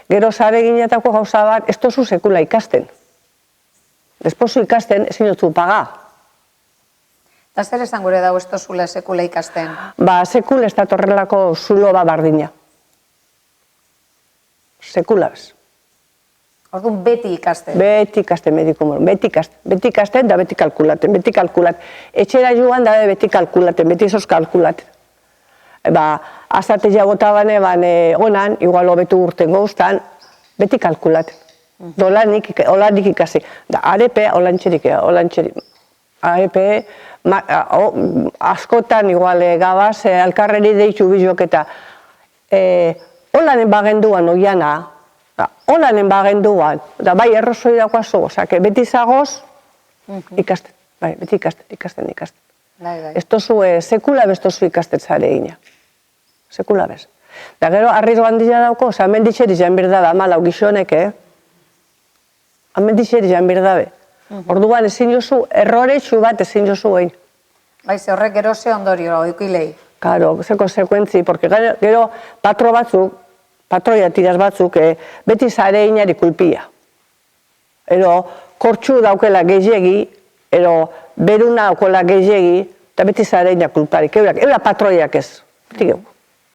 Gero zare ginetako gauza bat, ez tozu sekula ikasten. Despozu ikasten, ezin dutzu paga. Eta zer esan gure dago ez tozula sekula ikasten? Ba, sekula ez da torrelako zulo bat bardina. Sekula bez. Orduan beti ikasten. Beti ikasten mediku moron, beti ikasten da beti kalkulaten. Etxera joan da beti kalkulaten, beti esos kalkulaten. Ba, azatezia bota bane, onan, igual hobetu urten goztan, beti kalkulaten. Holanik ikasi. Da, arepe, holantxerik, arepe, askotan igual gabaz, alkarreri deitu bizok eta holanen bagenduan oiana, holanen bagenduan, da bai errozoi dagoazu, beti zagoz ikasten, bai, beti ikasten. Ez tozu, sekula bez tozu ikasten zare ina. Sekula bez. Da gero, arrizo handia dauko, hemen ditxeri jan birdabe, amalau gizonek, hemen ditxeri jan birdabe. Orduan ezin jozu, erroretxu bat ezin jozu egin. Bai, ze horrek gero ze ondorio, oikilei. Karo, ze konsekuentzi, porque gero patro batzuk, patroia tiraz batzuk, beti zare inari kulpia. Ero, kortxu daukela gehiegi, ero, beruna daukela gehiegi, eta beti zare inak kulparik. Eura patroiak ez. Beti geu.